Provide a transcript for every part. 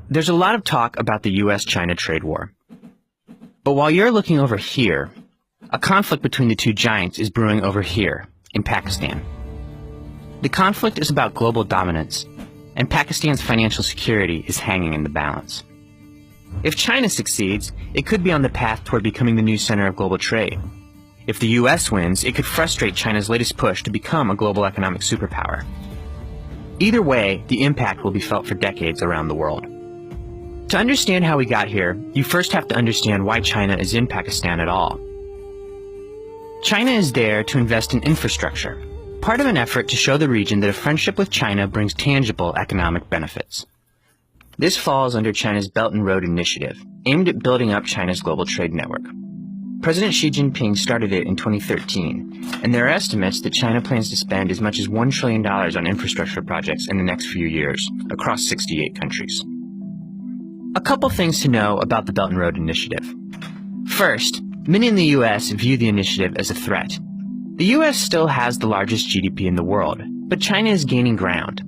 There's a lot of talk about the US-China trade war. But while you're looking over here, a conflict between the two giants is brewing over here, in Pakistan. The conflict is about global dominance, and Pakistan's financial security is hanging in the balance. If China succeeds, it could be on the path toward becoming the new center of global trade. If the US wins, it could frustrate China's latest push to become a global economic superpower. Either way, the impact will be felt for decades around the world. To understand how we got here, you first have to understand why China is in Pakistan at all. China is there to invest in infrastructure, part of an effort to show the region that a friendship with China brings tangible economic benefits. This falls under China's Belt and Road Initiative, aimed at building up China's global trade network. President Xi Jinping started it in 2013, and there are estimates that China plans to spend as much as $1 trillion on infrastructure projects in the next few years, across 68 countries. A couple things to know about the Belt and Road Initiative. First, many in the U.S. view the initiative as a threat. The U.S. still has the largest GDP in the world, but China is gaining ground.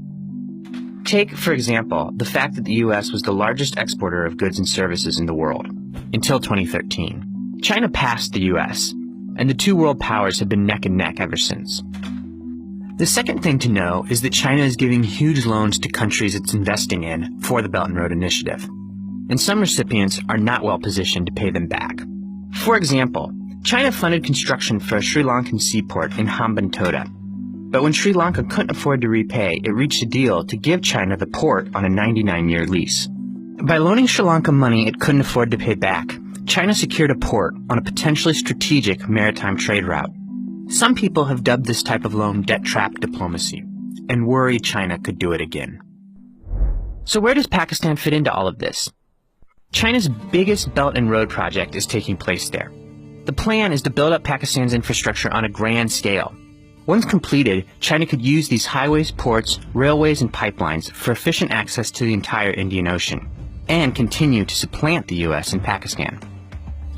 Take, for example, the fact that the U.S. was the largest exporter of goods and services in the world, until 2013. China passed the U.S., and the two world powers have been neck and neck ever since. The second thing to know is that China is giving huge loans to countries it's investing in for the Belt and Road Initiative, and some recipients are not well positioned to pay them back. For example, China funded construction for a Sri Lankan seaport in Hambantota, but when Sri Lanka couldn't afford to repay, it reached a deal to give China the port on a 99-year lease. By loaning Sri Lanka money it couldn't afford to pay back, China secured a port on a potentially strategic maritime trade route. Some people have dubbed this type of loan debt trap diplomacy, and worry China could do it again. So where does Pakistan fit into all of this? China's biggest Belt and Road project is taking place there. The plan is to build up Pakistan's infrastructure on a grand scale. Once completed, China could use these highways, ports, railways, and pipelines for efficient access to the entire Indian Ocean, and continue to supplant the US and Pakistan.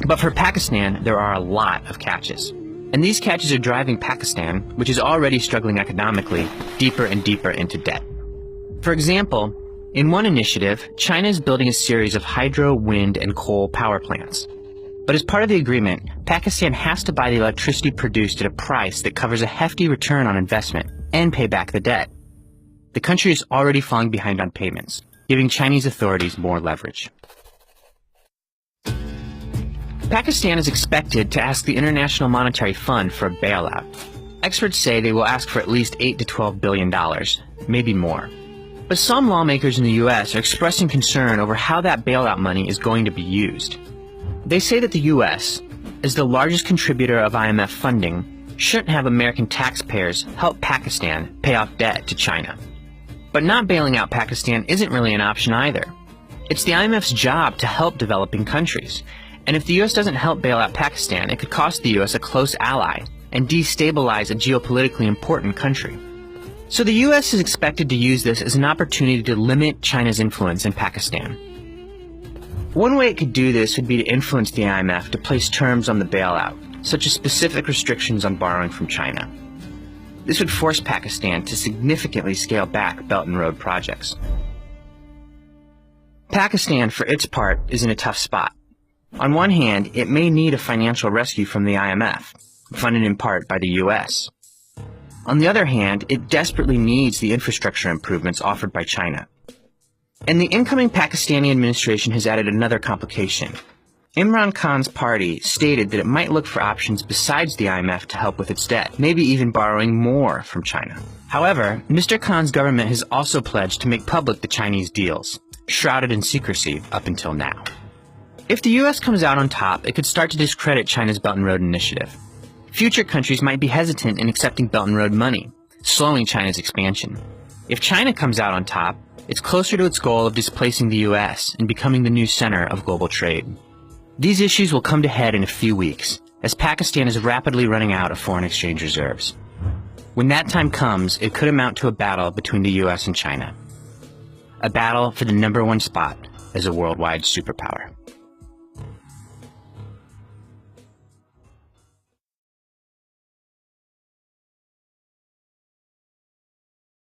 But for Pakistan, there are a lot of catches. And these catches are driving Pakistan, which is already struggling economically, deeper and deeper into debt. For example, in one initiative, China is building a series of hydro, wind, and coal power plants. But as part of the agreement, Pakistan has to buy the electricity produced at a price that covers a hefty return on investment and pay back the debt. The country is already falling behind on payments, giving Chinese authorities more leverage. Pakistan is expected to ask the International Monetary Fund for a bailout. Experts say they will ask for at least $8 to $12 billion, maybe more. But some lawmakers in the U.S. are expressing concern over how that bailout money is going to be used. They say that the U.S., as the largest contributor of IMF funding, shouldn't have American taxpayers help Pakistan pay off debt to China. But not bailing out Pakistan isn't really an option either. It's the IMF's job to help developing countries. And if the U.S. doesn't help bail out Pakistan, it could cost the U.S. a close ally and destabilize a geopolitically important country. So the U.S. is expected to use this as an opportunity to limit China's influence in Pakistan. One way it could do this would be to influence the IMF to place terms on the bailout, such as specific restrictions on borrowing from China. This would force Pakistan to significantly scale back Belt and Road projects. Pakistan, for its part, is in a tough spot. On one hand, it may need a financial rescue from the IMF, funded in part by the U.S. On the other hand, it desperately needs the infrastructure improvements offered by China. And the incoming Pakistani administration has added another complication. Imran Khan's party stated that it might look for options besides the IMF to help with its debt, maybe even borrowing more from China. However, Mr. Khan's government has also pledged to make public the Chinese deals, shrouded in secrecy up until now. If the U.S. comes out on top, it could start to discredit China's Belt and Road Initiative. Future countries might be hesitant in accepting Belt and Road money, slowing China's expansion. If China comes out on top, it's closer to its goal of displacing the U.S. and becoming the new center of global trade. These issues will come to head in a few weeks, as Pakistan is rapidly running out of foreign exchange reserves. When that time comes, it could amount to a battle between the U.S. and China. A battle for the #1 spot as a worldwide superpower.